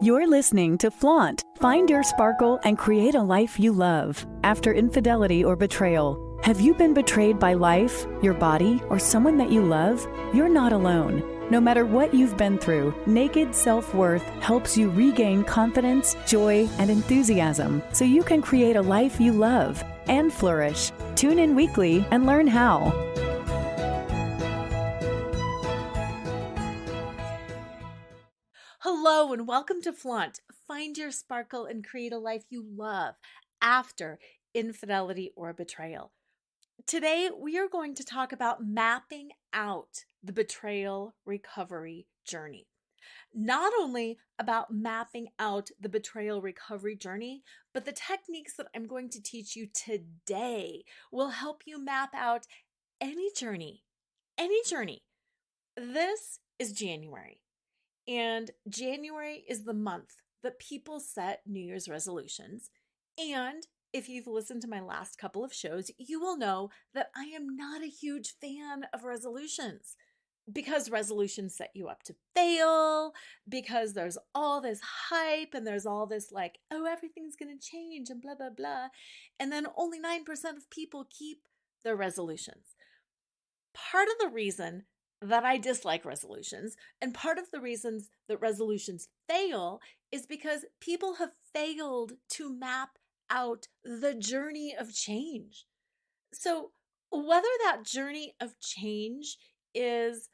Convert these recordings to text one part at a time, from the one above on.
You're listening to Flaunt. Find your sparkle and create a life you love. After infidelity or betrayal, have you been betrayed by life, your body, or someone that you love? You're not alone. No matter what you've been through, Naked Self-Worth helps you regain confidence, joy, and enthusiasm so you can create a life you love and flourish. Tune in weekly and learn how. Hello and welcome to Flaunt. Find your sparkle and create a life you love after infidelity or betrayal. Today, we are going to talk about mapping out the betrayal recovery journey. Not only about mapping out the betrayal recovery journey, but the techniques that I'm going to teach you today will help you map out any journey. This is January. And January is the month that people set New Year's resolutions. And if you've listened to my last couple of shows, you will know that I am not a huge fan of resolutions because resolutions set you up to fail, because there's all this hype and there's all this like, oh, everything's going to change and blah, blah, blah. And then only 9% of people keep their resolutions. Part of the reason that I dislike resolutions, and part of the reasons that resolutions fail, is because people have failed to map out the journey of change. So whether that journey of change is,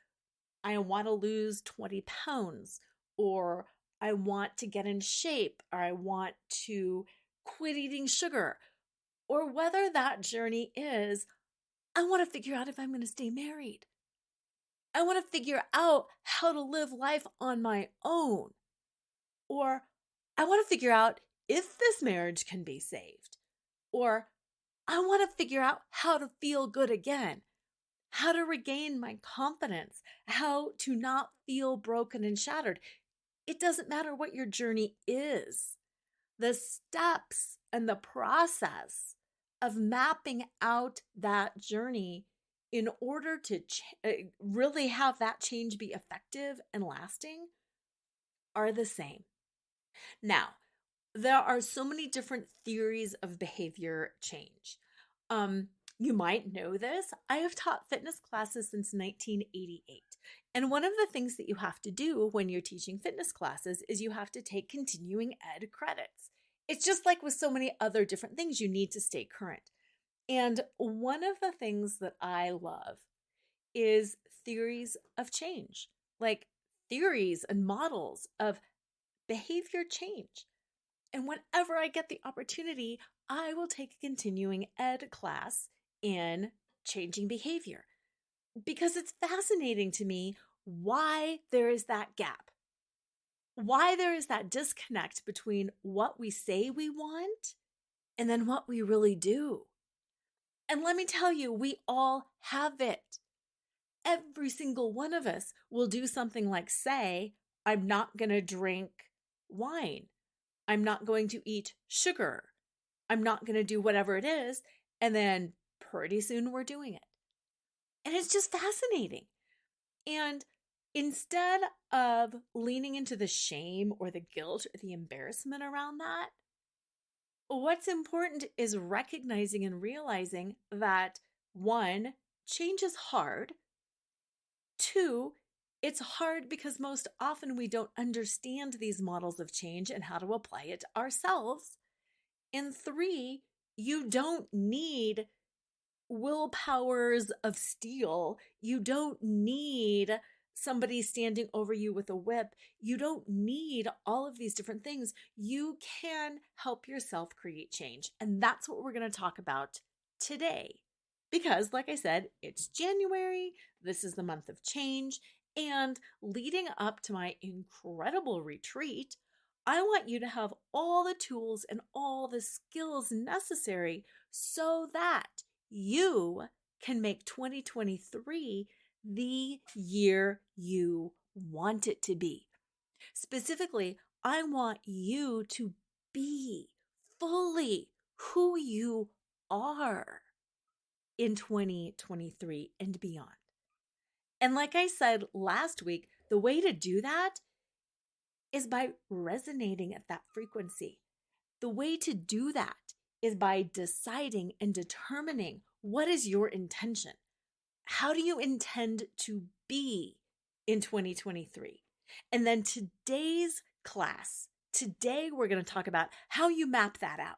I want to lose 20 pounds, or I want to get in shape, or I want to quit eating sugar, or whether that journey is, I want to figure out if I'm going to stay married. I want to figure out how to live life on my own. Or I want to figure out if this marriage can be saved. Or I want to figure out how to feel good again, how to regain my confidence, how to not feel broken and shattered. It doesn't matter what your journey is. The steps and the process of mapping out that journey in order to really have that change be effective and lasting are the same. Now, there are so many different theories of behavior change. You might know this. I have taught fitness classes since 1988. And one of the things that you have to do when you're teaching fitness classes is you have to take continuing ed credits. It's just like with so many other different things, you need to stay current. And one of the things that I love is theories of change, like theories and models of behavior change. And whenever I get the opportunity, I will take a continuing ed class in changing behavior because it's fascinating to me why there is that gap, why there is that disconnect between what we say we want and then what we really do. And let me tell you, we all have it. Every single one of us will do something like say, I'm not going to drink wine. I'm not going to eat sugar. I'm not going to do whatever it is. And then pretty soon we're doing it. And it's just fascinating. And instead of leaning into the shame or the guilt or the embarrassment around that, what's important is recognizing and realizing that 1, change is hard. 2, it's hard because most often we don't understand these models of change and how to apply it ourselves. And 3, you don't need willpowers of steel. You don't need somebody standing over you with a whip. You don't need all of these different things. You can help yourself create change. And that's what we're going to talk about today. Because, like I said, it's January. This is the month of change. And leading up to my incredible retreat, I want you to have all the tools and all the skills necessary so that you can make 2023 the year you want it to be. Specifically, I want you to be fully who you are in 2023 and beyond. And like I said last week, the way to do that is by resonating at that frequency. The way to do that is by deciding and determining what is your intention. How do you intend to be in 2023? And then today's class, today we're going to talk about how you map that out.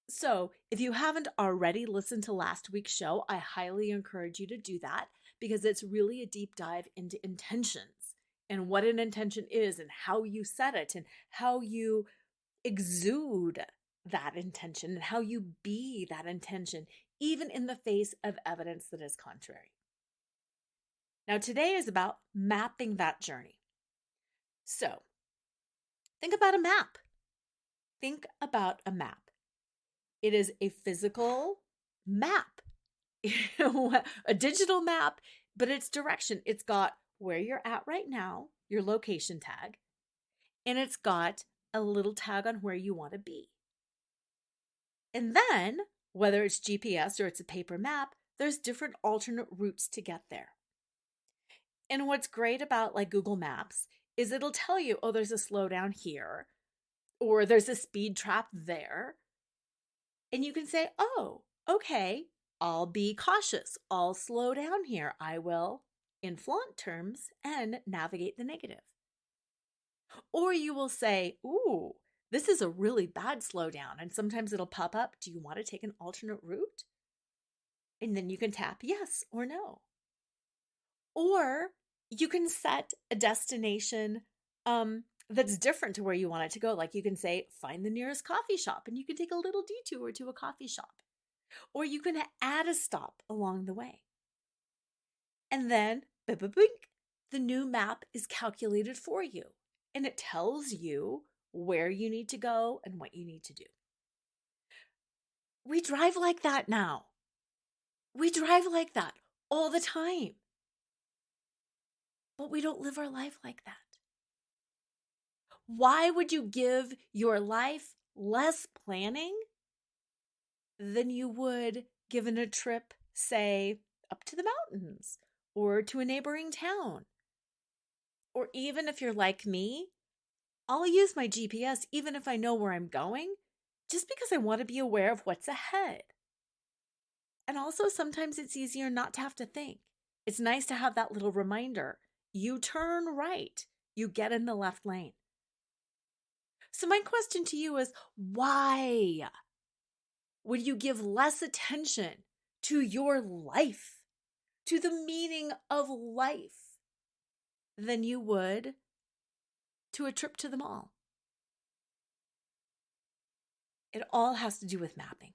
So if you haven't already listened to last week's show, I highly encourage you to do that because it's really a deep dive into intentions and what an intention is and how you set it and how you exude that intention and how you be that intention, even in the face of evidence that is contrary. Now, today is about mapping that journey. So, think about a map. Think about a map. It is a physical map, a digital map, but it's direction. It's got where you're at right now, your location tag, and it's got a little tag on where you want to be. And then, whether it's GPS or it's a paper map, there's different alternate routes to get there. And what's great about like Google Maps is it'll tell you, oh, there's a slowdown here, or there's a speed trap there. And you can say, oh, okay, I'll be cautious. I'll slow down here. I will, in flaunt terms, and navigate the negative. Or you will say, ooh, this is a really bad slowdown. And sometimes it'll pop up, do you want to take an alternate route? And then you can tap yes or no. Or you can set a destination that's different to where you want it to go. Like you can say, find the nearest coffee shop, and you can take a little detour to a coffee shop. Or you can add a stop along the way. And then, bing, the new map is calculated for you. And it tells you where you need to go and what you need to do. We drive like that now. We drive like that all the time. But we don't live our life like that. Why would you give your life less planning than you would given a trip, say, up to the mountains or to a neighboring town? Or even if you're like me, I'll use my GPS even if I know where I'm going, just because I want to be aware of what's ahead. And also sometimes it's easier not to have to think. It's nice to have that little reminder. You turn right, you get in the left lane. So my question to you is, why would you give less attention to your life, to the meaning of life, than you would to a trip to the mall? It all has to do with mapping.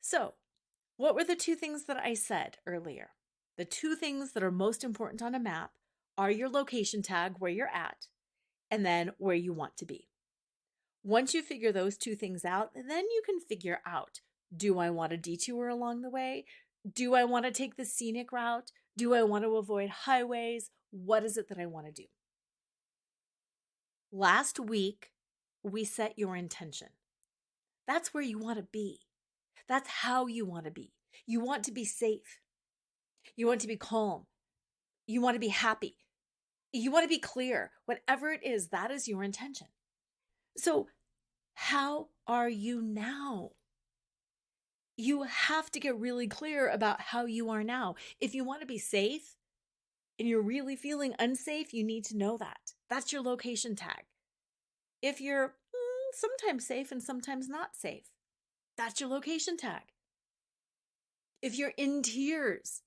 So, what were the two things that I said earlier? The two things that are most important on a map are your location tag, where you're at, and then where you want to be. Once you figure those two things out, then you can figure out, do I want a detour along the way? Do I want to take the scenic route? Do I want to avoid highways? What is it that I want to do? Last week, we set your intention. That's where you want to be. That's how you want to be. You want to be safe. You want to be calm. You want to be happy. You want to be clear. Whatever it is, that is your intention. So, how are you now? You have to get really clear about how you are now. If you want to be safe and you're really feeling unsafe, you need to know that. That's your location tag. If you're sometimes safe and sometimes not safe, that's your location tag. If you're in tears,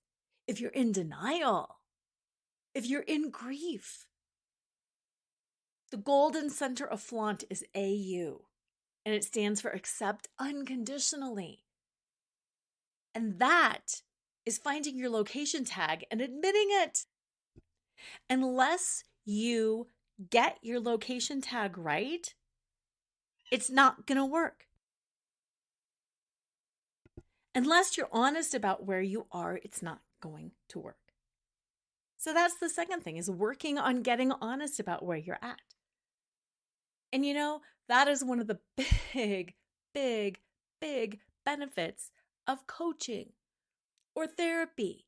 if you're in denial, if you're in grief, the golden center of flaunt is AU, and it stands for accept unconditionally. And that is finding your location tag and admitting it. Unless you get your location tag right, it's not going to work. Unless you're honest about where you are, it's not going to work. So that's the second thing, is working on getting honest about where you're at. And you know, that is one of the big benefits of coaching or therapy.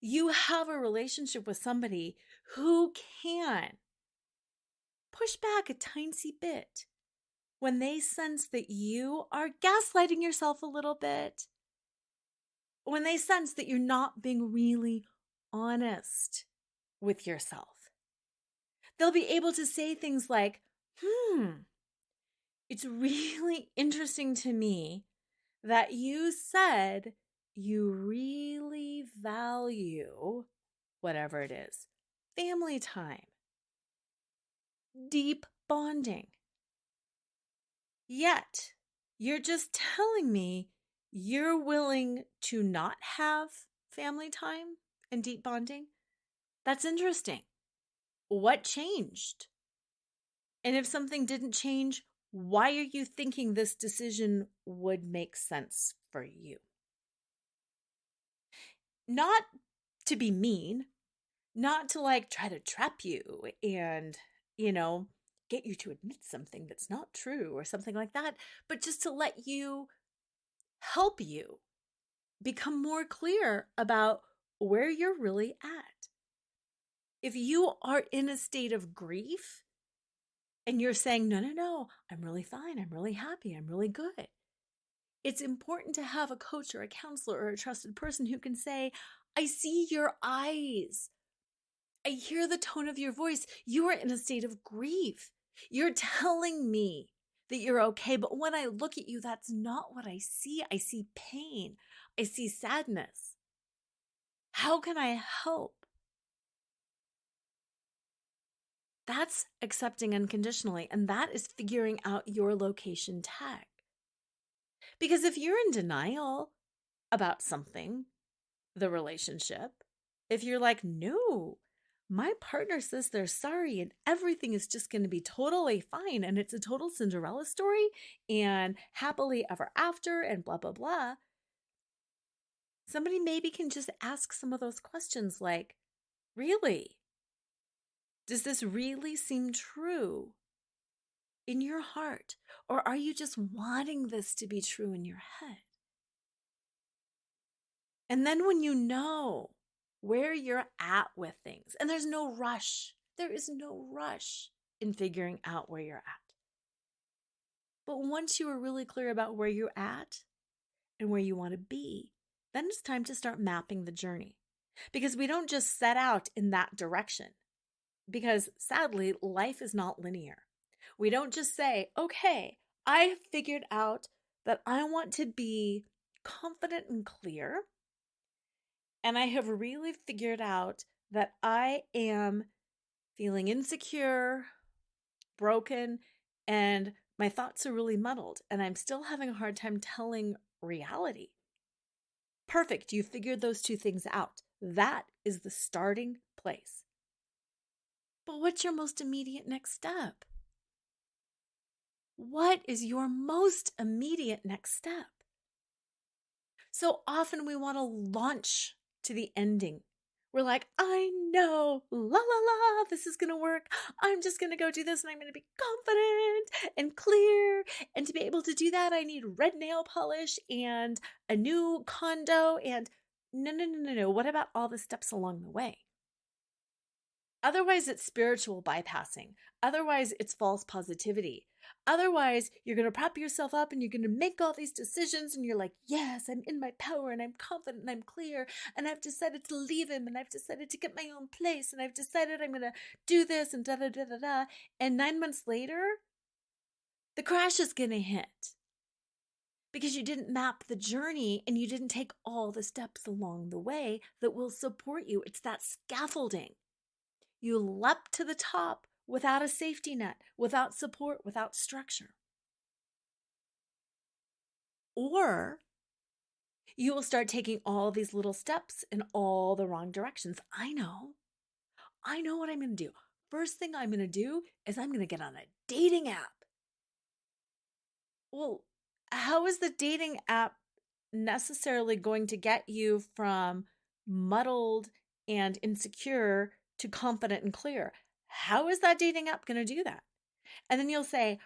You have a relationship with somebody who can push back a tiny bit when they sense that you are gaslighting yourself a little bit, when they sense that you're not being really honest with yourself. They'll be able to say things like, it's really interesting to me that you said you really value whatever it is, family time, deep bonding. Yet, you're just telling me you're willing to not have family time and deep bonding? That's interesting. What changed? And if something didn't change, why are you thinking this decision would make sense for you? Not to be mean, not to try to trap you and, get you to admit something that's not true or something like that, but just to help you become more clear about where you're really at. If you are in a state of grief and you're saying, no, I'm really fine, I'm really happy, I'm really good, it's important to have a coach or a counselor or a trusted person who can say, I see your eyes. I hear the tone of your voice. You are in a state of grief. You're telling me that you're okay, but when I look at you, that's not what I see. I see pain. I see sadness. How can I help? That's accepting unconditionally, and that is figuring out your location tag. Because if you're in denial about something, the relationship, if you're like, no, my partner says they're sorry and everything is just going to be totally fine and it's a total Cinderella story and happily ever after and blah, blah, blah, somebody maybe can just ask some of those questions like, really? Does this really seem true in your heart? Or are you just wanting this to be true in your head? And then when you know where you're at with things, and there's no rush, there is no rush in figuring out where you're at. But once you are really clear about where you're at and where you want to be, then it's time to start mapping the journey. Because we don't just set out in that direction. Because sadly, life is not linear. We don't just say, okay, I have figured out that I want to be confident and clear. And I have really figured out that I am feeling insecure, broken, and my thoughts are really muddled. And I'm still having a hard time telling reality. Perfect. You figured those two things out. That is the starting place. But what's your most immediate next step? What is your most immediate next step? So often we want to launch to the ending. We're like, I know, la la la, this is going to work. I'm just going to go do this and I'm going to be confident and clear. And to be able to do that, I need red nail polish and a new condo. And no. What about all the steps along the way? Otherwise, it's spiritual bypassing. Otherwise, it's false positivity. Otherwise, you're going to prop yourself up and you're going to make all these decisions and you're like, yes, I'm in my power and I'm confident and I'm clear and I've decided to leave him and I've decided to get my own place and I've decided I'm going to do this and da-da-da-da-da. And 9 months later, the crash is going to hit because you didn't map the journey and you didn't take all the steps along the way that will support you. It's that scaffolding. You leapt to the top without a safety net, without support, without structure. Or you will start taking all these little steps in all the wrong directions. I know what I'm going to do. First thing I'm going to do is I'm going to get on a dating app. Well, how is the dating app necessarily going to get you from muddled and insecure to confident and clear? How is that dating app going to do that? And then you'll say,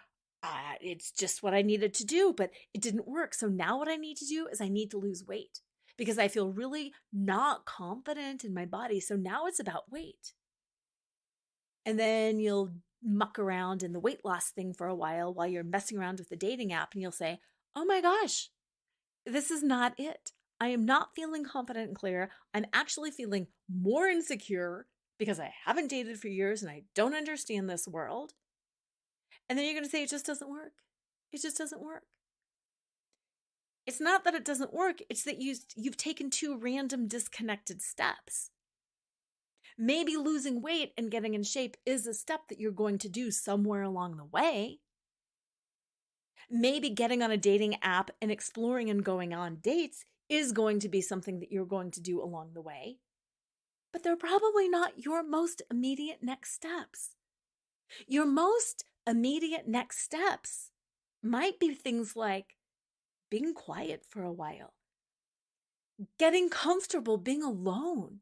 it's just what I needed to do, but it didn't work. So now what I need to do is I need to lose weight because I feel really not confident in my body. So now it's about weight. And then you'll muck around in the weight loss thing for a while you're messing around with the dating app, and you'll say, oh my gosh, this is not it. I am not feeling confident and clear. I'm actually feeling more insecure because I haven't dated for years and I don't understand this world. And then you're going to say, it just doesn't work. It just doesn't work. It's not that it doesn't work. It's that you've taken two random disconnected steps. Maybe losing weight and getting in shape is a step that you're going to do somewhere along the way. Maybe getting on a dating app and exploring and going on dates is going to be something that you're going to do along the way. But they're probably not your most immediate next steps. Your most immediate next steps might be things like being quiet for a while, getting comfortable being alone.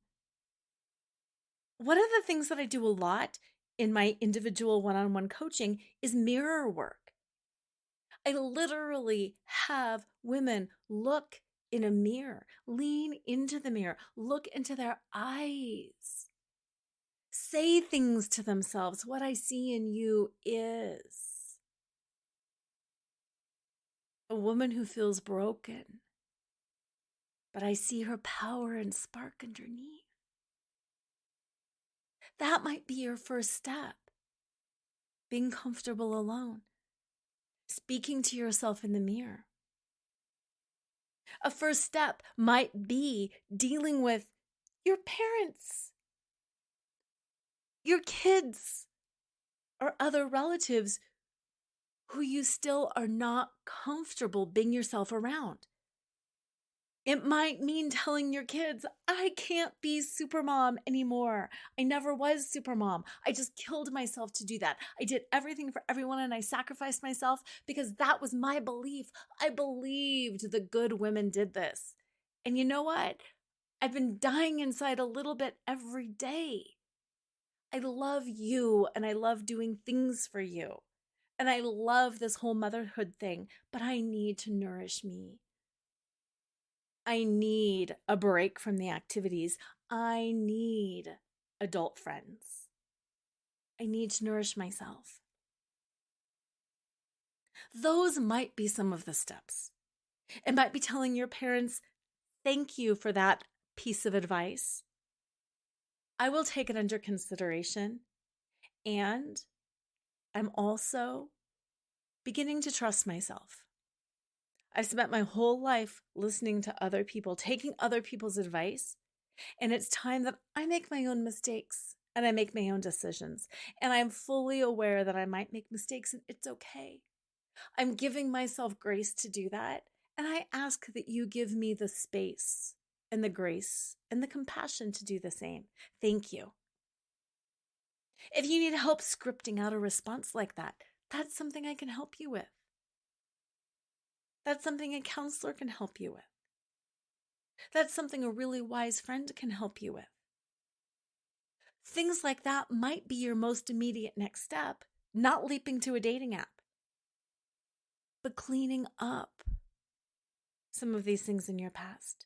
One of the things that I do a lot in my individual one-on-one coaching is mirror work. I literally have women look in a mirror, lean into the mirror, look into their eyes, say things to themselves. What I see in you is a woman who feels broken, but I see her power and spark underneath. That might be your first step. Being comfortable alone. Speaking to yourself in the mirror. A first step might be dealing with your parents, your kids, or other relatives who you still are not comfortable being yourself around. It might mean telling your kids, I can't be supermom anymore. I never was supermom. I just killed myself to do that. I did everything for everyone and I sacrificed myself because that was my belief. I believed the good women did this. And you know what? I've been dying inside a little bit every day. I love you and I love doing things for you. And I love this whole motherhood thing, but I need to nourish me. I need a break from the activities. I need adult friends. I need to nourish myself. Those might be some of the steps. It might be telling your parents, thank you for that piece of advice. I will take it under consideration. And I'm also beginning to trust myself. I've spent my whole life listening to other people, taking other people's advice, and it's time that I make my own mistakes and I make my own decisions. And I'm fully aware that I might make mistakes and it's okay. I'm giving myself grace to do that, and I ask that you give me the space and the grace and the compassion to do the same. Thank you. If you need help scripting out a response like that, that's something I can help you with. That's something a counselor can help you with. That's something a really wise friend can help you with. Things like that might be your most immediate next step, not leaping to a dating app, but cleaning up some of these things in your past.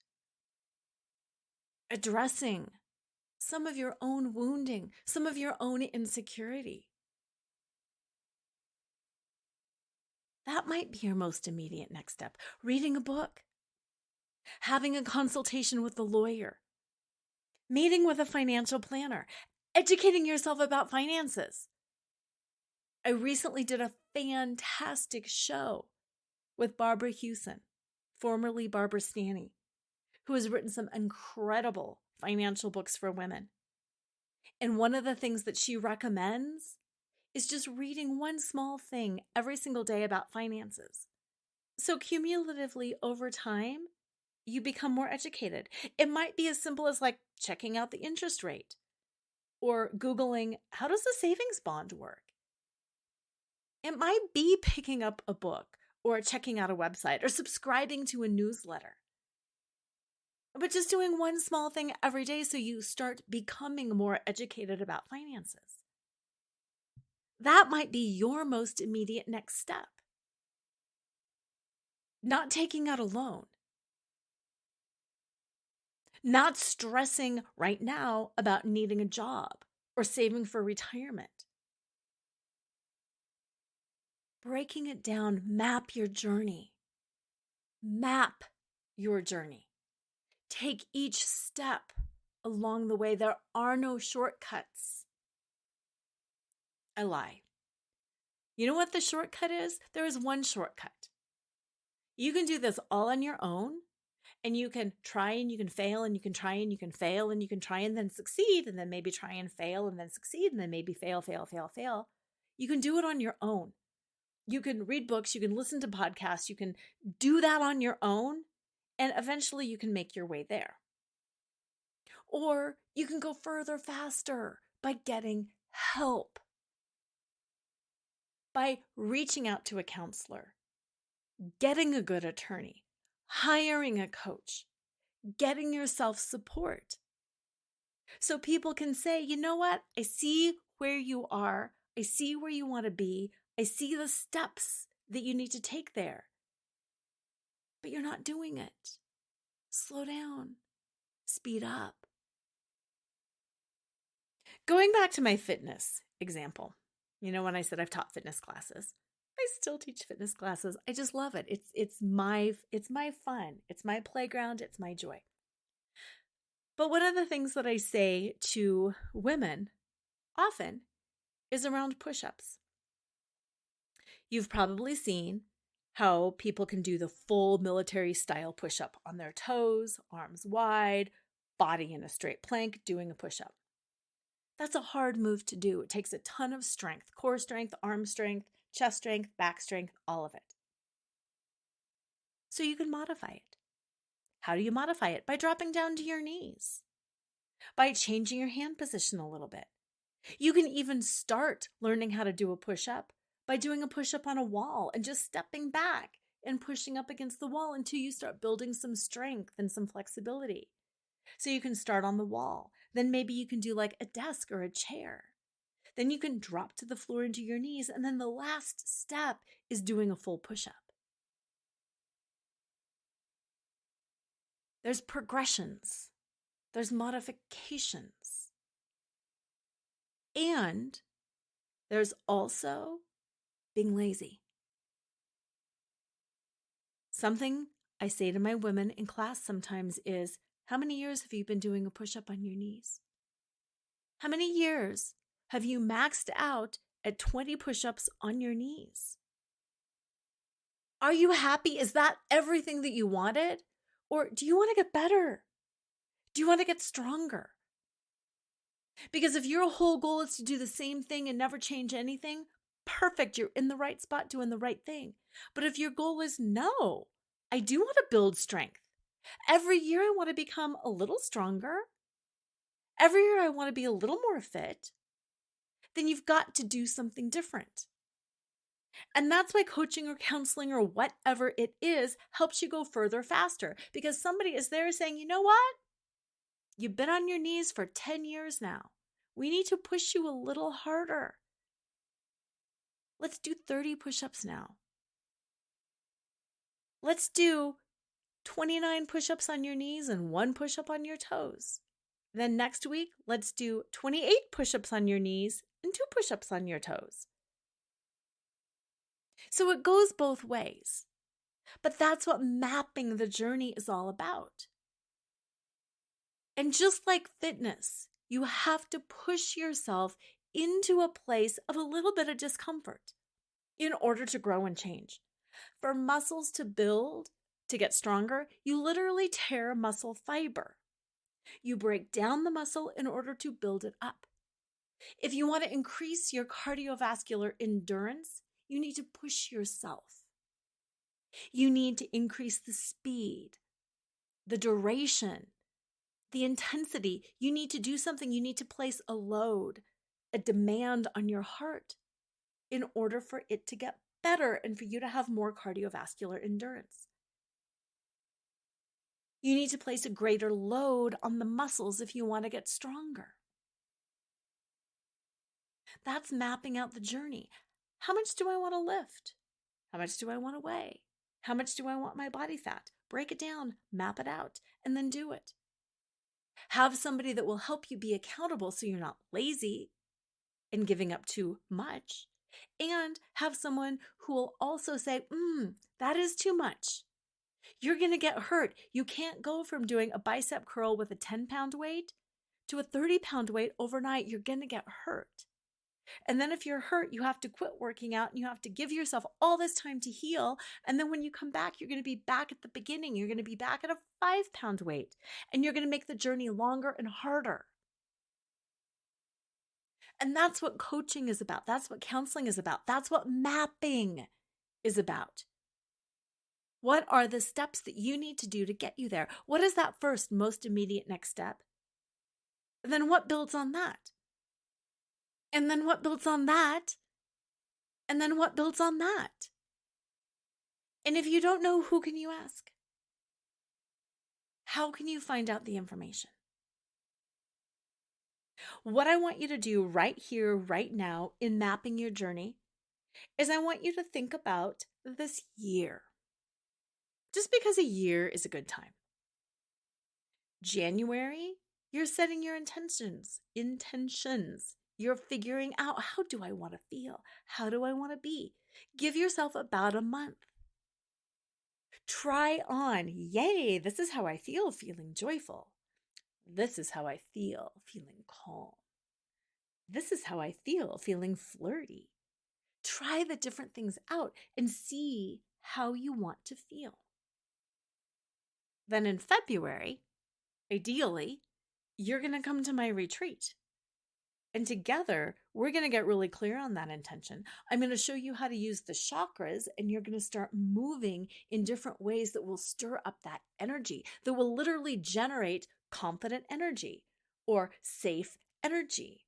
Addressing some of your own wounding, some of your own insecurity. That might be your most immediate next step. Reading a book, having a consultation with a lawyer, meeting with a financial planner, educating yourself about finances. I recently did a fantastic show with Barbara Hewson, formerly Barbara Stanny, who has written some incredible financial books for women. And one of the things that she recommends is just reading one small thing every single day about finances. So cumulatively over time, you become more educated. It might be as simple as like checking out the interest rate or Googling, how does a savings bond work? It might be picking up a book or checking out a website or subscribing to a newsletter. But just doing one small thing every day so you start becoming more educated about finances. That might be your most immediate next step. Not taking out a loan. Not stressing right now about needing a job or saving for retirement. Breaking it down, map your journey. Map your journey. Take each step along the way. There are no shortcuts. I lie. You know what the shortcut is? There is one shortcut. You can do this all on your own, and you can try and you can fail, and you can try and you can fail, and you can try and then succeed, and then maybe try and fail and then succeed, and then maybe fail, fail, fail, fail. You can do it on your own. You can read books, you can listen to podcasts, you can do that on your own, and eventually you can make your way there. Or you can go further faster by getting help, by reaching out to a counselor, getting a good attorney, hiring a coach, getting yourself support. So people can say, you know what? I see where you are. I see where you want to be. I see the steps that you need to take there. But you're not doing it. Slow down. Speed up. Going back to my fitness example, when I said I've taught fitness classes, I still teach fitness classes. I just love it. It's my fun. It's my playground. It's my joy. But one of the things that I say to women often is around push-ups. You've probably seen how people can do the full military style push-up on their toes, arms wide, body in a straight plank, doing a push-up. That's a hard move to do. It takes a ton of strength, core strength, arm strength, chest strength, back strength, all of it. So you can modify it. How do you modify it? By dropping down to your knees, by changing your hand position a little bit. You can even start learning how to do a push-up by doing a push-up on a wall and just stepping back and pushing up against the wall until you start building some strength and some flexibility. So you can start on the wall. Then maybe you can do like a desk or a chair. Then you can drop to the floor into your knees. And then the last step is doing a full push-up. There's progressions. There's modifications. And there's also being lazy. Something I say to my women in class sometimes is, how many years have you been doing a push-up on your knees? How many years have you maxed out at 20 push-ups on your knees? Are you happy? Is that everything that you wanted? Or do you want to get better? Do you want to get stronger? Because if your whole goal is to do the same thing and never change anything, perfect, you're in the right spot doing the right thing. But if your goal is, no, I do want to build strength. Every year I want to become a little stronger. Every year I want to be a little more fit. Then you've got to do something different. And that's why coaching or counseling or whatever it is helps you go further faster. Because somebody is there saying, you know what? You've been on your knees for 10 years now. We need to push you a little harder. Let's do 30 push-ups now. Let's do 29 push-ups on your knees and 1 push-up on your toes. Then next week, let's do 28 push-ups on your knees and 2 push-ups on your toes. So it goes both ways. But that's what mapping the journey is all about. And just like fitness, you have to push yourself into a place of a little bit of discomfort in order to grow and change. For muscles to build, to get stronger, you literally tear muscle fiber. You break down the muscle in order to build it up. If you want to increase your cardiovascular endurance, you need to push yourself. You need to increase the speed, the duration, the intensity. You need to do something. You need to place a load, a demand on your heart in order for it to get better and for you to have more cardiovascular endurance. You need to place a greater load on the muscles if you want to get stronger. That's mapping out the journey. How much do I want to lift? How much do I want to weigh? How much do I want my body fat? Break it down, map it out, and then do it. Have somebody that will help you be accountable so you're not lazy and giving up too much. And have someone who will also say, that is too much. You're going to get hurt. You can't go from doing a bicep curl with a 10-pound weight to a 30-pound weight overnight. You're going to get hurt. And then if you're hurt, you have to quit working out and you have to give yourself all this time to heal. And then when you come back, you're going to be back at the beginning. You're going to be back at a 5-pound weight and you're going to make the journey longer and harder. And that's what coaching is about. That's what counseling is about. That's what mapping is about. What are the steps that you need to do to get you there? What is that first, most immediate next step? And then what builds on that? And then what builds on that? And then what builds on that? And if you don't know, who can you ask? How can you find out the information? What I want you to do right here, right now, in mapping your journey, is I want you to think about this year. Just because a year is a good time. January, you're setting your intentions. You're figuring out, how do I want to feel? How do I want to be? Give yourself about a month. Try on, yay, this is how I feel, feeling joyful. This is how I feel, feeling calm. This is how I feel, feeling flirty. Try the different things out and see how you want to feel. Then in February, ideally, you're going to come to my retreat. And together, we're going to get really clear on that intention. I'm going to show you how to use the chakras, and you're going to start moving in different ways that will stir up that energy, that will literally generate confident energy or safe energy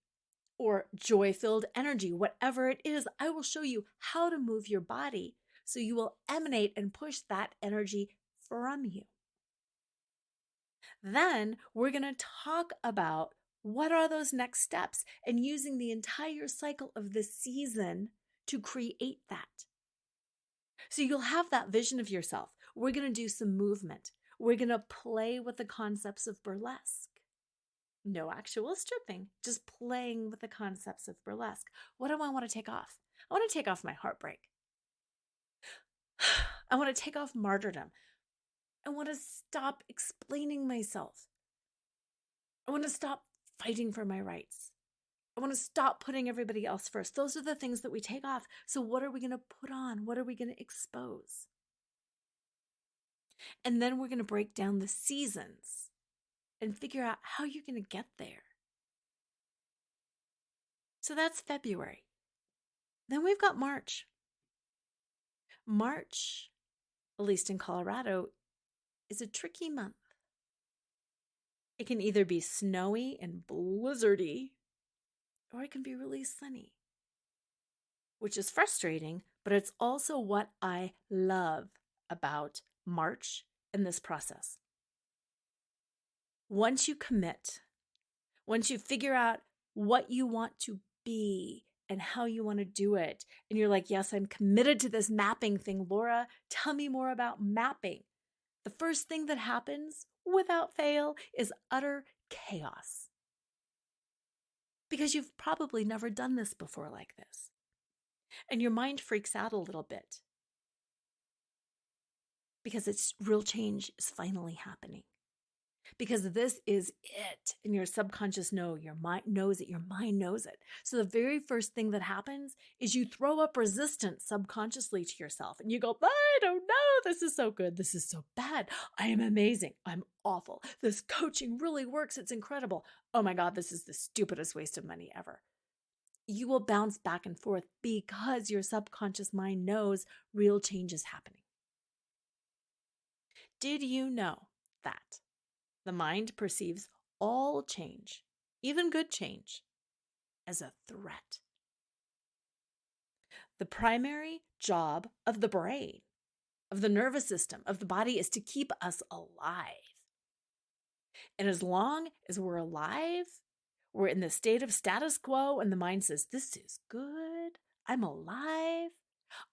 or joy-filled energy. Whatever it is, I will show you how to move your body so you will emanate and push that energy from you. Then we're going to talk about what are those next steps and using the entire cycle of the season to create that. So you'll have that vision of yourself. We're going to do some movement. We're going to play with the concepts of burlesque. No actual stripping, just playing with the concepts of burlesque. What do I want to take off? I want to take off my heartbreak. I want to take off martyrdom. I want to stop explaining myself. I want to stop fighting for my rights. I want to stop putting everybody else first. Those are the things that we take off. So what are we going to put on? What are we going to expose? And then we're going to break down the seasons and figure out how you're going to get there. So that's February. Then we've got March. March, at least in Colorado, is a tricky month. It can either be snowy and blizzardy, or it can be really sunny, which is frustrating, but it's also what I love about March and this process. Once you commit, once you figure out what you want to be and how you want to do it, and you're like, yes, I'm committed to this mapping thing. Laura, tell me more about mapping. The first thing that happens, without fail, is utter chaos. Because you've probably never done this before like this. And your mind freaks out a little bit. Because it's real change is finally happening. Because this is it. And your subconscious your mind knows it. Your mind knows it. So the very first thing that happens is you throw up resistance subconsciously to yourself. And you go, I don't know. This is so good. This is so bad. I am amazing. I'm awful. This coaching really works. It's incredible. Oh my God, this is the stupidest waste of money ever. You will bounce back and forth because your subconscious mind knows real change is happening. Did you know that the mind perceives all change, even good change, as a threat? The primary job of the brain, of the nervous system, of the body is to keep us alive. And as long as we're alive, we're in the state of status quo and the mind says, this is good, I'm alive,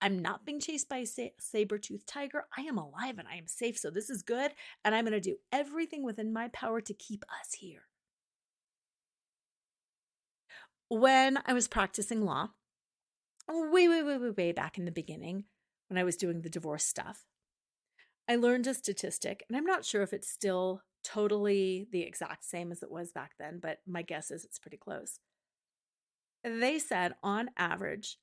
I'm not being chased by a saber-toothed tiger. I am alive and I am safe, so this is good, and I'm going to do everything within my power to keep us here. When I was practicing law, way back in the beginning, when I was doing the divorce stuff, I learned a statistic, and I'm not sure if it's still totally the exact same as it was back then, but my guess is it's pretty close. They said, on average,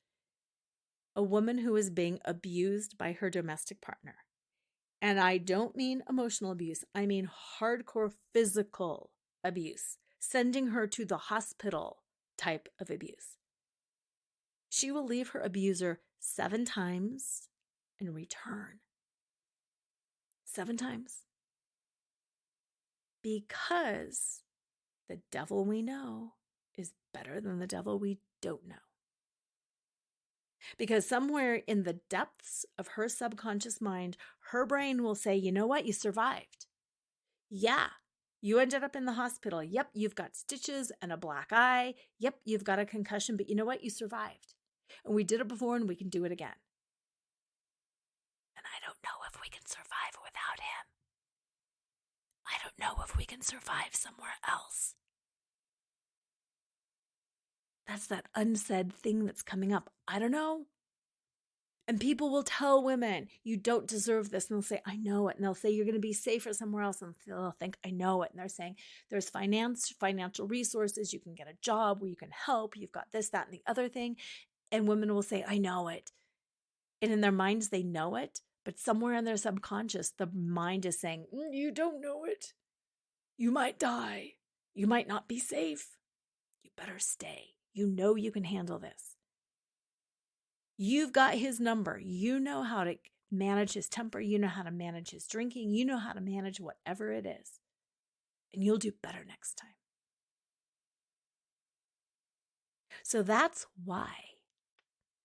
a woman who is being abused by her domestic partner, and I don't mean emotional abuse, I mean hardcore physical abuse, sending her to the hospital type of abuse. She will leave her abuser 7 times and return. 7 times. Because the devil we know is better than the devil we don't know. Because somewhere in the depths of her subconscious mind, her brain will say, you know what? You survived. Yeah, you ended up in the hospital. Yep, you've got stitches and a black eye. Yep, you've got a concussion, but you know what? You survived. And we did it before and we can do it again. And I don't know if we can survive without him. I don't know if we can survive somewhere else. That's that unsaid thing that's coming up. I don't know. And people will tell women, you don't deserve this. And they'll say, I know it. And they'll say, you're going to be safer somewhere else. And they'll think, I know it. And they're saying, there's financial resources. You can get a job where you can help. You've got this, that, and the other thing. And women will say, I know it. And in their minds, they know it. But somewhere in their subconscious, the mind is saying, you don't know it. You might die. You might not be safe. You better stay. You know you can handle this. You've got his number. You know how to manage his temper. You know how to manage his drinking. You know how to manage whatever it is. And you'll do better next time. So that's why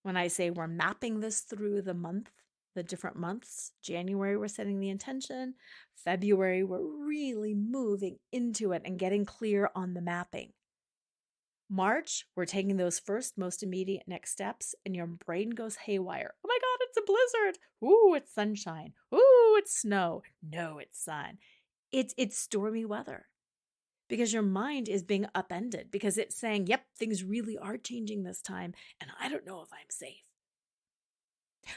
when I say we're mapping this through the different months, January, we're setting the intention. February, we're really moving into it and getting clear on the mapping. March, we're taking those first, most immediate next steps, and your brain goes haywire. Oh my God, it's a blizzard. Ooh, it's sunshine. Ooh, it's snow. No, it's sun. It's stormy weather because your mind is being upended because it's saying, yep, things really are changing this time, and I don't know if I'm safe.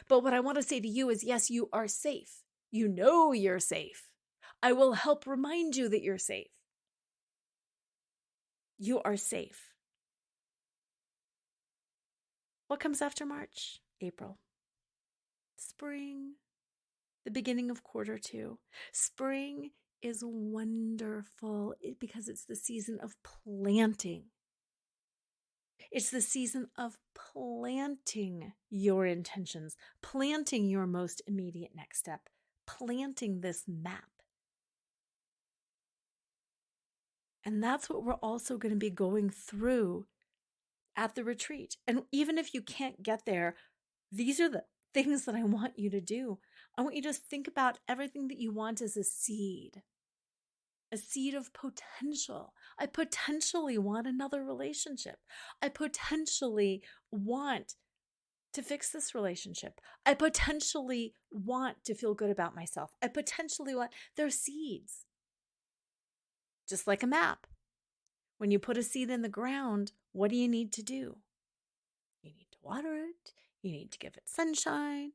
But what I want to say to you is, yes, you are safe. You know you're safe. I will help remind you that you're safe. You are safe. What comes after March? April. Spring. The beginning of quarter 2. Spring is wonderful because it's the season of planting. It's the season of planting your intentions, planting your most immediate next step, planting this map. And that's what we're also going to be going through at the retreat. And even if you can't get there, these are the things that I want you to do. I want you to think about everything that you want as a seed of potential. I potentially want another relationship. I potentially want to fix this relationship. I potentially want to feel good about myself. I potentially want, they're seeds. Just like a map. When you put a seed in the ground, what do you need to do? You need to water it. You need to give it sunshine.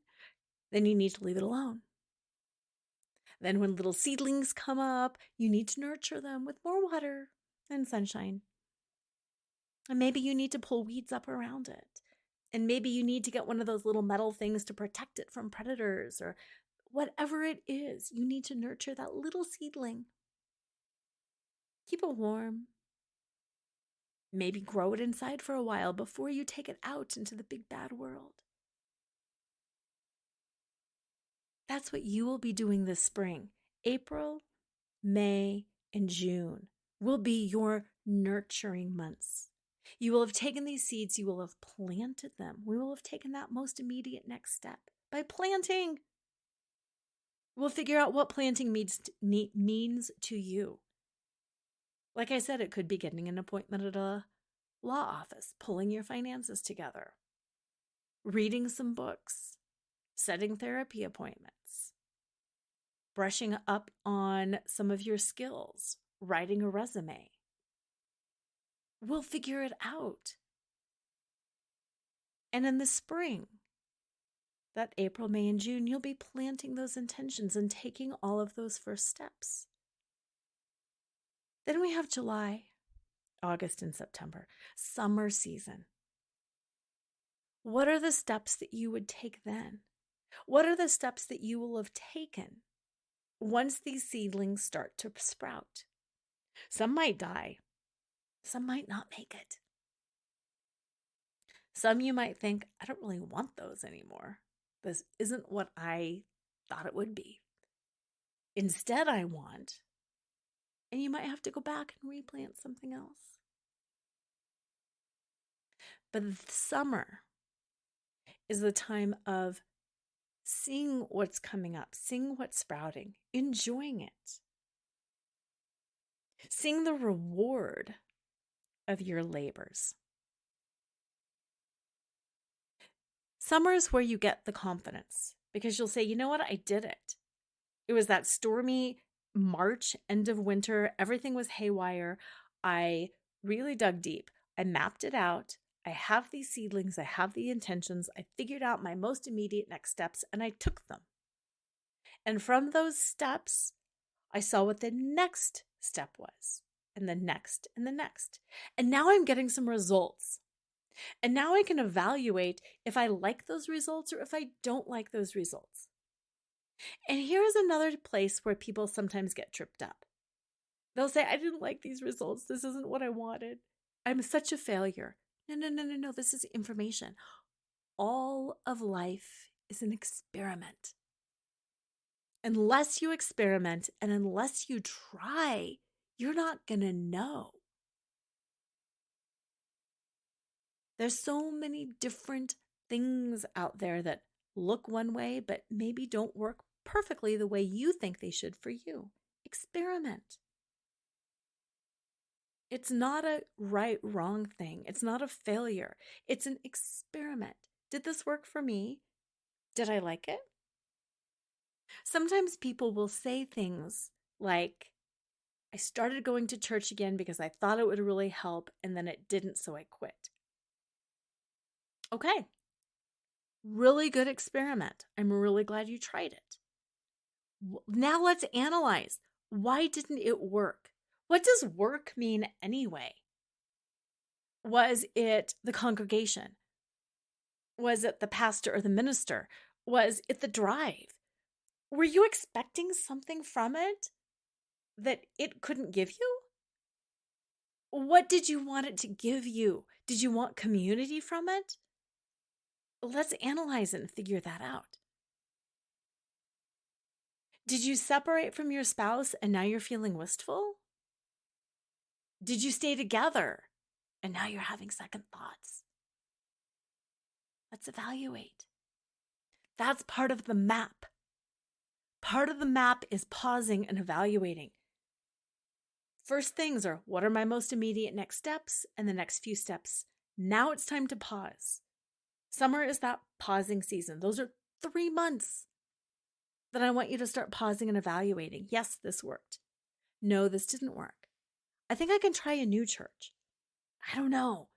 Then you need to leave it alone. Then when little seedlings come up, you need to nurture them with more water and sunshine. And maybe you need to pull weeds up around it. And maybe you need to get one of those little metal things to protect it from predators or whatever it is. You need to nurture that little seedling. Keep it warm. Maybe grow it inside for a while before you take it out into the big bad world. That's what you will be doing this spring. April, May, and June will be your nurturing months. You will have taken these seeds, you will have planted them. We will have taken that most immediate next step by planting. We'll figure out what planting means to you. Like I said, it could be getting an appointment at a law office, pulling your finances together, reading some books, setting therapy appointments, brushing up on some of your skills, writing a resume. We'll figure it out. And in the spring, that April, May, and June, you'll be planting those intentions and taking all of those first steps. Then we have July, August, and September, summer season. What are the steps that you would take then? What are the steps that you will have taken once these seedlings start to sprout? Some might die. Some might not make it. Some you might think, I don't really want those anymore. This isn't what I thought it would be. Instead, I want, and you might have to go back and replant something else. But summer is the time of seeing what's coming up, seeing what's sprouting, enjoying it, seeing the reward of your labors. Summer is where you get the confidence because you'll say, you know what, I did it. It was that stormy March, end of winter. Everything was haywire. I really dug deep. I mapped it out. I have these seedlings. I have the intentions. I figured out my most immediate next steps and I took them. And from those steps, I saw what the next step was and the next and the next. And now I'm getting some results. And now I can evaluate if I like those results or if I don't like those results. And here's another place where people sometimes get tripped up. They'll say, I didn't like these results. This isn't what I wanted. I'm such a failure. No. This is information. All of life is an experiment. Unless you experiment and unless you try, you're not going to know. There's so many different things out there that look one way, but maybe don't work perfectly the way you think they should for you. Experiment. It's not a right, wrong thing. It's not a failure. It's an experiment. Did this work for me? Did I like it? Sometimes people will say things like, I started going to church again because I thought it would really help, and then it didn't, so I quit. Okay. Really good experiment. I'm really glad you tried it. Now let's analyze. Why didn't it work? What does work mean anyway? Was it the congregation? Was it the pastor or the minister? Was it the drive? Were you expecting something from it that it couldn't give you? What did you want it to give you? Did you want community from it? Let's analyze it and figure that out. Did you separate from your spouse and now you're feeling wistful? Did you stay together and now you're having second thoughts? Let's evaluate. That's part of the map. Part of the map is pausing and evaluating. First things are, what are my most immediate next steps and the next few steps? Now it's time to pause. Summer is that pausing season. Those are 3 months that I want you to start pausing and evaluating. Yes, this worked. No, this didn't work. I think I can try a new church. I don't know.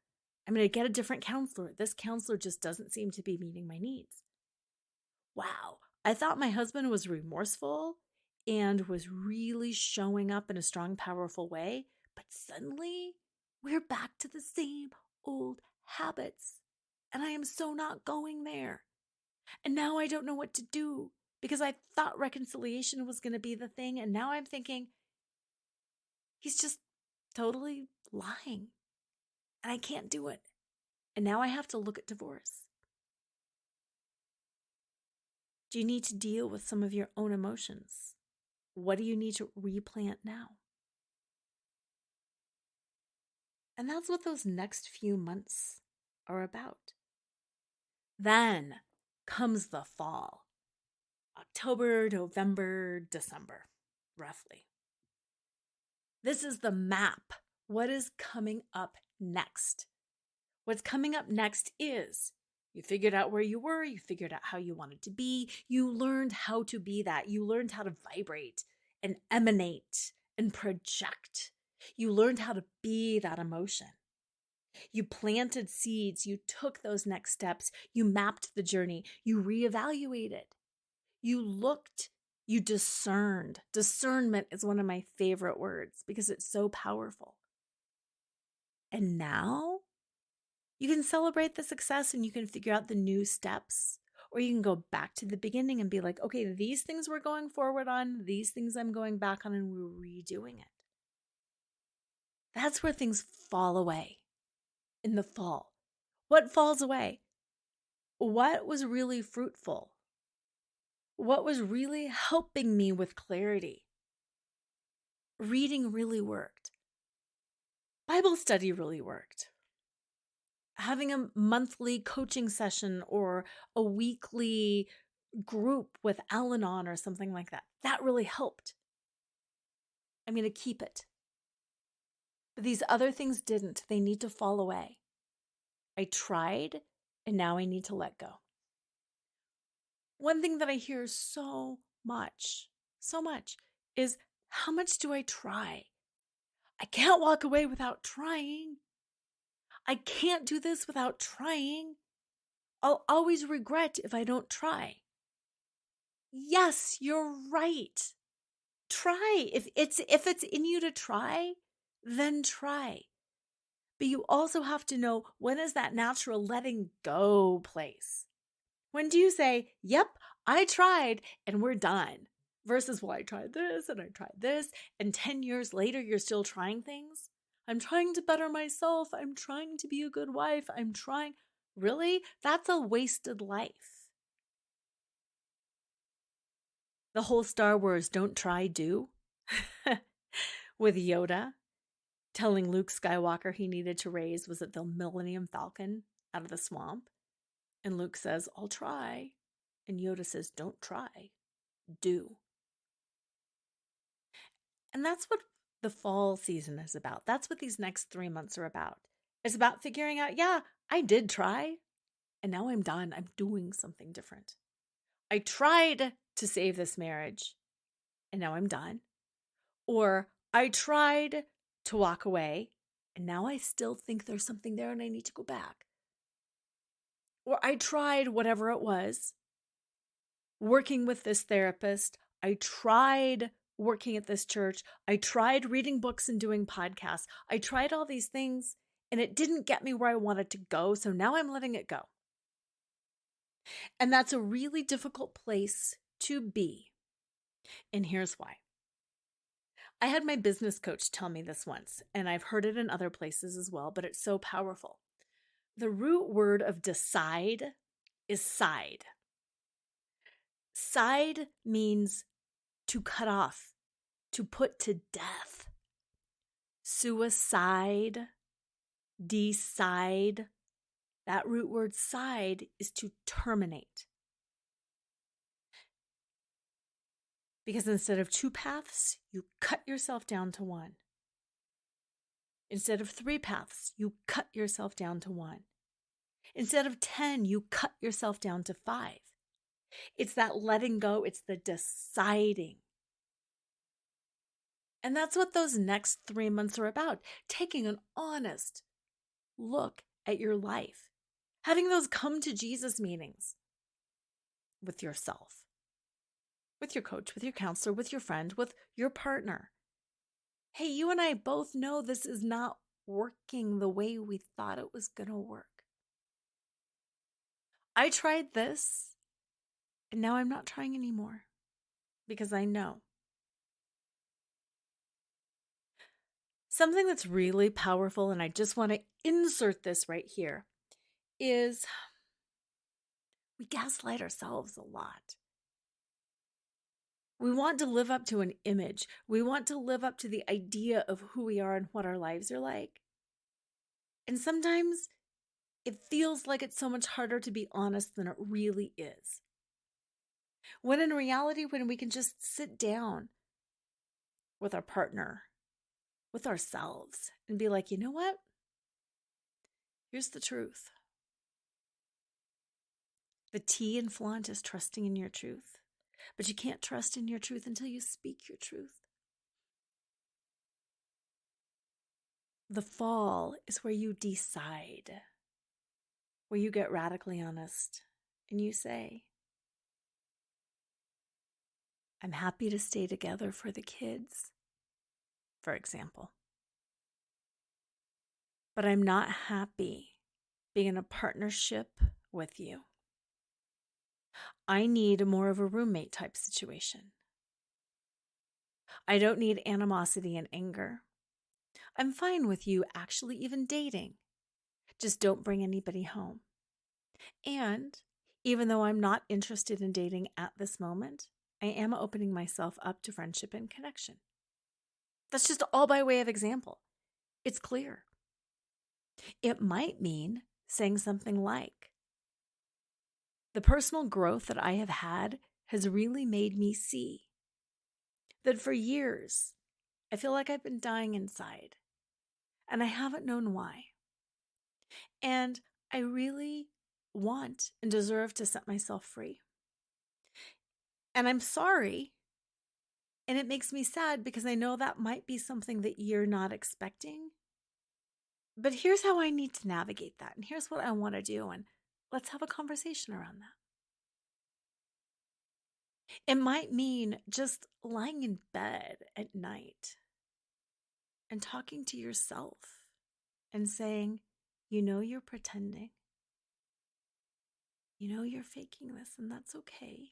I'm going to get a different counselor. This counselor just doesn't seem to be meeting my needs. Wow. I thought my husband was remorseful and was really showing up in a strong, powerful way. But suddenly we're back to the same old habits. And I am so not going there. And now I don't know what to do because I thought reconciliation was going to be the thing. And now I'm thinking, he's just totally lying. And I can't do it. And now I have to look at divorce. Do you need to deal with some of your own emotions? What do you need to replant now? And that's what those next few months are about. Then comes the fall. October, November, December, roughly. This is the map. What is coming up next? What's coming up next is You figured out where you were. You figured out how you wanted to be. You learned how to be that. You learned how to vibrate and emanate and project. You learned how to be that emotion. You planted seeds. You took those next steps. You mapped the journey. You reevaluated. You looked. You discerned. Discernment is one of my favorite words because it's so powerful. And now you can celebrate the success and you can figure out the new steps, or you can go back to the beginning and be like, okay, these things we're going forward on, these things I'm going back on, and we're redoing it. That's where things fall away in the fall. What falls away? What was really fruitful? What was really helping me with clarity? Reading really worked. Bible study really worked. Having a monthly coaching session or a weekly group with Al-Anon or something like that, that really helped. I'm going to keep it. But these other things didn't. They need to fall away. I tried, and now I need to let go. One thing that I hear so much, is how much do I try? I can't walk away without trying. I can't do this without trying. I'll always regret if I don't try. Yes, you're right. Try. If it's in you to try, then try. But you also have to know, when is that natural letting go place? When do you say, yep, I tried and we're done? Versus, well, I tried this and I tried this, and 10 years later, you're still trying things? I'm trying to better myself. I'm trying to be a good wife. I'm trying. Really? That's a wasted life. The whole Star Wars don't try, do, with Yoda telling Luke Skywalker he needed to raise, was it the Millennium Falcon out of the swamp? And Luke says, I'll try. And Yoda says, don't try, do. And that's what the fall season is about. That's what these next 3 months are about. It's about figuring out, yeah, I did try, and now I'm done. I'm doing something different. I tried to save this marriage, and now I'm done. Or I tried to walk away, and now I still think there's something there and I need to go back. Or I tried whatever it was, working with this therapist. I tried working at this church. I tried reading books and doing podcasts. I tried all these things and it didn't get me where I wanted to go. So now I'm letting it go. And that's a really difficult place to be. And here's why. I had my business coach tell me this once, and I've heard it in other places as well, but it's so powerful. The root word of decide is side. Side means to cut off, to put to death. Suicide, decide. That root word side is to terminate. Because instead of 2 paths, you cut yourself down to 1. Instead of 3 paths, you cut yourself down to 1. Instead of 10, you cut yourself down to 5. It's that letting go. It's the deciding. And that's what those next 3 months are about. Taking an honest look at your life. Having those come to Jesus meetings with yourself, with your coach, with your counselor, with your friend, with your partner. Hey, you and I both know this is not working the way we thought it was going to work. I tried this, and now I'm not trying anymore because I know. Something that's really powerful, and I just want to insert this right here, is we gaslight ourselves a lot. We want to live up to an image. We want to live up to the idea of who we are and what our lives are like. And sometimes it feels like it's so much harder to be honest than it really is. When in reality, when we can just sit down with our partner, with ourselves, and be like, you know what? Here's the truth. The T in flaunt is trusting in your truth, but you can't trust in your truth until you speak your truth. The fall is where you decide, where you get radically honest and you say, I'm happy to stay together for the kids, for example. But I'm not happy being in a partnership with you. I need more of a roommate type situation. I don't need animosity and anger. I'm fine with you actually even dating. Just don't bring anybody home. And even though I'm not interested in dating at this moment, I am opening myself up to friendship and connection. That's just all by way of example. It's clear. It might mean saying something like, the personal growth that I have had has really made me see that for years, I feel like I've been dying inside, and I haven't known why. And I really want and deserve to set myself free. And I'm sorry. And it makes me sad because I know that might be something that you're not expecting. But here's how I need to navigate that. And here's what I want to do. And let's have a conversation around that. It might mean just lying in bed at night and talking to yourself and saying, you know, you're pretending. You know, you're faking this, and that's okay.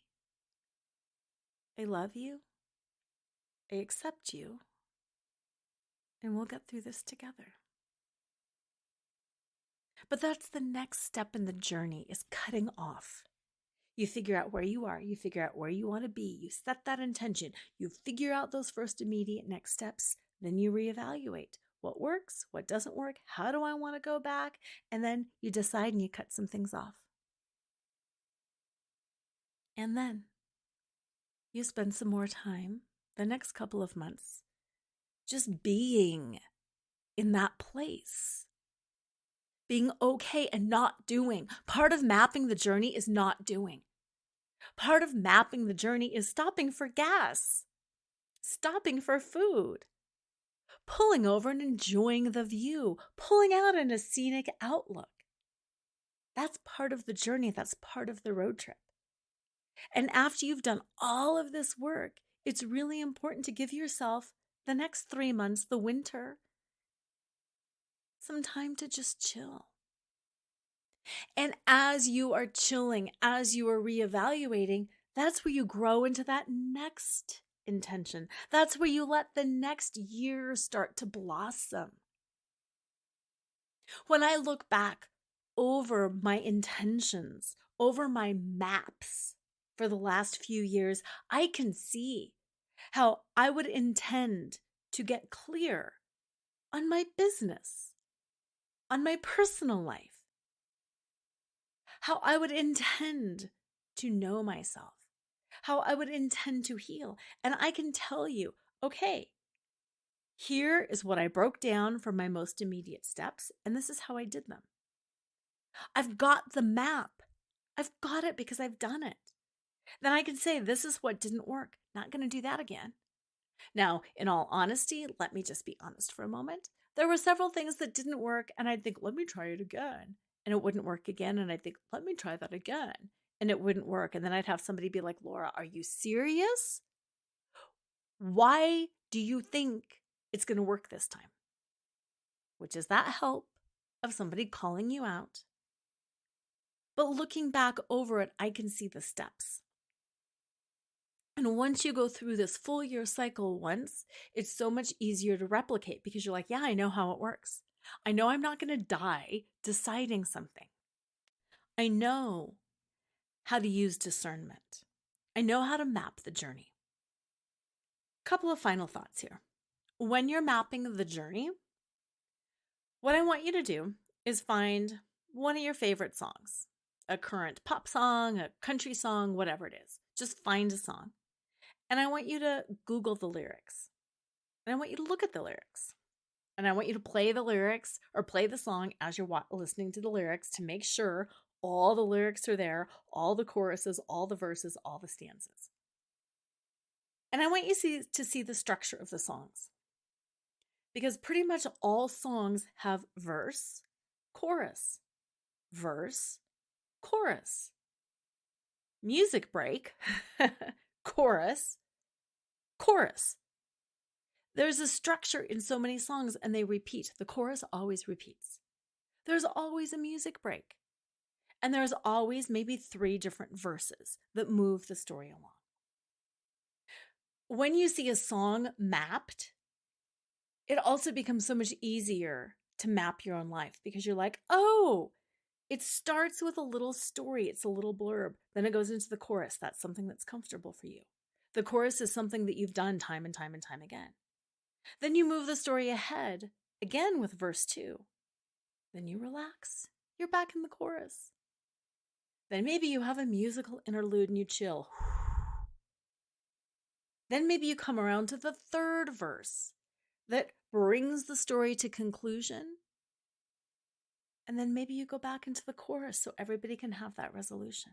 I love you. I accept you. And we'll get through this together. But that's the next step in the journey, is cutting off. You figure out where you are. You figure out where you want to be. You set that intention. You figure out those first immediate next steps. Then you reevaluate what works, what doesn't work, how do I want to go back? And then you decide and you cut some things off. And then you spend some more time, the next couple of months, just being in that place. Being okay and not doing. Part of mapping the journey is not doing. Part of mapping the journey is stopping for gas, stopping for food, pulling over and enjoying the view, pulling out in a scenic outlook. That's part of the journey. That's part of the road trip. And after you've done all of this work, it's really important to give yourself the next 3 months, the winter, some time to just chill. And as you are chilling, as you are reevaluating, that's where you grow into that next intention. That's where you let the next year start to blossom. When I look back over my intentions, over my maps for the last few years, I can see how I would intend to get clear on my business, on my personal life, how I would intend to know myself, how I would intend to heal. And I can tell you, okay, here is what I broke down for my most immediate steps, and this is how I did them. I've got the map. I've got it because I've done it. Then I can say, this is what didn't work. Not going to do that again. Now, in all honesty, let me just be honest for a moment. There were several things that didn't work, and I'd think, let me try it again. And it wouldn't work again. And I'd think, let me try that again. And it wouldn't work. And then I'd have somebody be like, Laura, are you serious? Why do you think it's going to work this time? Which is that help of somebody calling you out. But looking back over it, I can see the steps. And once you go through this full year cycle once, it's so much easier to replicate because you're like, yeah, I know how it works. I know I'm not going to die deciding something. I know how to use discernment. I know how to map the journey. Couple of final thoughts here. When you're mapping the journey, what I want you to do is find one of your favorite songs, a current pop song, a country song, whatever it is. Just find a song. And I want you to Google the lyrics. And I want you to look at the lyrics. And I want you to play the lyrics or play the song as you're listening to the lyrics to make sure All the lyrics are there, all the choruses, all the verses, all the stanzas. And I want you to see the structure of the songs. Because pretty much all songs have verse, chorus, verse, chorus, music break, chorus, chorus. There's a structure in so many songs and they repeat. The chorus always repeats. There's always a music break. And there's always maybe 3 different verses that move the story along. When you see a song mapped, it also becomes so much easier to map your own life because you're like, oh, it starts with a little story. It's a little blurb. Then it goes into the chorus. That's something that's comfortable for you. The chorus is something that you've done time and time and time again. Then you move the story ahead, again with verse 2. Then you relax. You're back in the chorus. Then maybe you have a musical interlude and you chill. Then maybe you come around to the 3rd verse that brings the story to conclusion. And then maybe you go back into the chorus so everybody can have that resolution.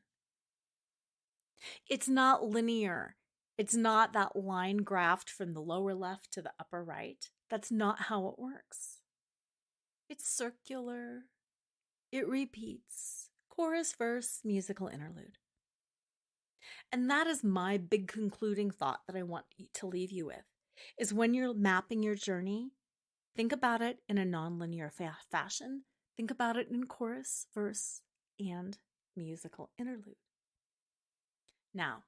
It's not linear. It's not that line graphed from the lower left to the upper right. That's not how it works. It's circular. It repeats. Chorus, verse, musical interlude. And that is my big concluding thought that I want to leave you with, is when you're mapping your journey, think about it in a nonlinear fashion. Think about it in chorus, verse, and musical interlude. Now,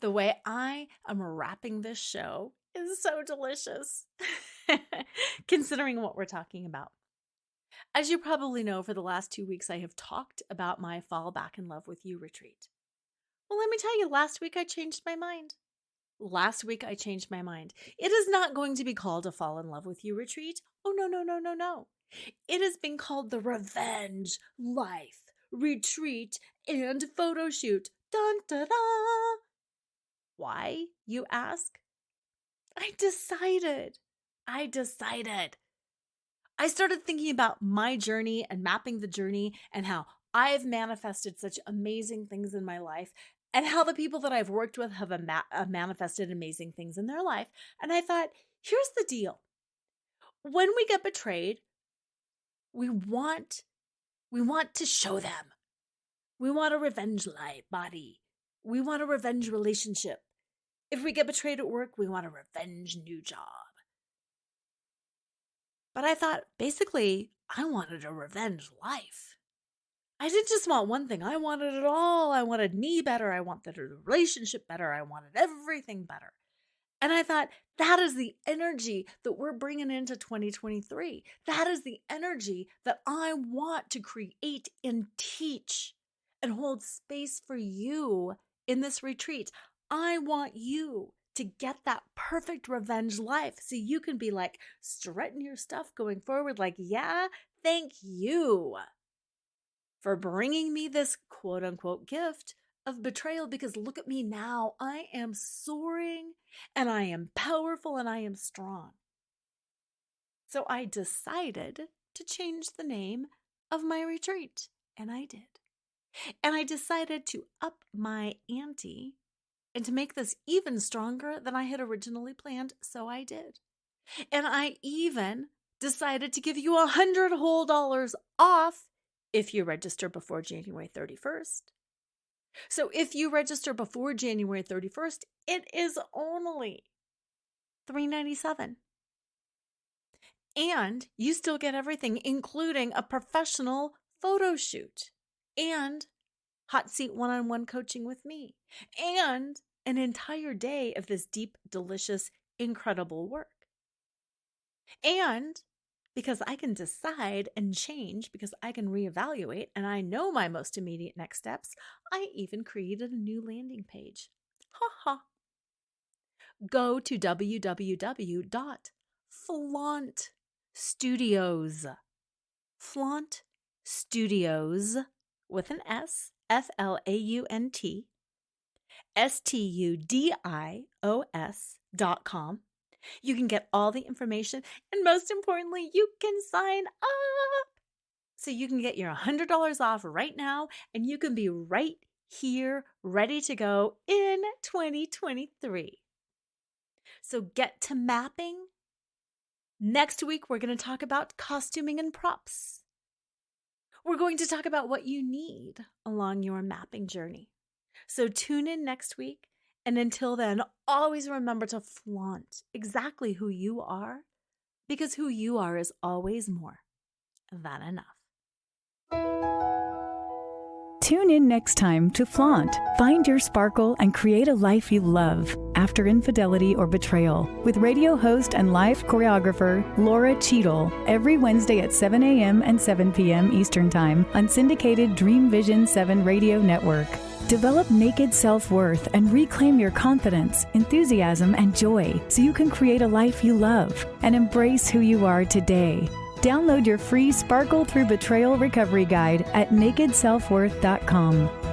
the way I am wrapping this show is so delicious, considering what we're talking about. As you probably know, for the last 2 weeks, I have talked about my Fall Back in Love with You retreat. Well, let me tell you, last week I changed my mind. It is not going to be called a Fall in Love with You retreat. Oh, no. It has been called the Revenge Life Retreat and Photo Shoot. Dun, da, da. Why, you ask? I decided. I started thinking about my journey and mapping the journey and how I've manifested such amazing things in my life and how the people that I've worked with have manifested amazing things in their life. And I thought, here's the deal. When we get betrayed, we want to show them. We want a revenge body. We want a revenge relationship. If we get betrayed at work, we want a revenge new job. But I thought, basically, I wanted a revenge life. I didn't just want one thing. I wanted it all. I wanted me better. I wanted the relationship better. I wanted everything better. And I thought, that is the energy that we're bringing into 2023. That is the energy that I want to create and teach and hold space for you in this retreat. I want you to get that perfect revenge life so you can be like strutting your stuff going forward like, yeah, thank you for bringing me this quote unquote gift of betrayal, because look at me now. I am soaring and I am powerful and I am strong. So I decided to change the name of my retreat, and I did. And I decided to up my ante and to make this even stronger than I had originally planned, so I did. And I even decided to give you $100 whole off if you register before January 31st. So if you register before January 31st, it is only $397. And you still get everything, including a professional photo shoot and hot seat one-on-one coaching with me and an entire day of this deep, delicious, incredible work. And because I can decide and change, because I can reevaluate and I know my most immediate next steps, I even created a new landing page. Ha ha. Go to www.flauntstudios. Flaunt Studios with an S, FLAUNT, STUDIOS.com. You can get all the information, and most importantly, you can sign up. So you can get your $100 off right now, and you can be right here, ready to go in 2023. So get to mapping. Next week, we're going to talk about costuming and props. We're going to talk about what you need along your mapping journey. So tune in next week. And until then, always remember to flaunt exactly who you are, because who you are is always more than enough. Tune in next time to Flaunt, Find Your Sparkle, and Create a Life You Love After Infidelity or Betrayal with radio host and live choreographer Laura Cheadle every Wednesday at 7 a.m. and 7 p.m. Eastern Time on syndicated Dream Vision 7 radio network. Develop naked self-worth and reclaim your confidence, enthusiasm, and joy so you can create a life you love and embrace who you are today. Download your free Sparkle Through Betrayal Recovery Guide at nakedselfworth.com.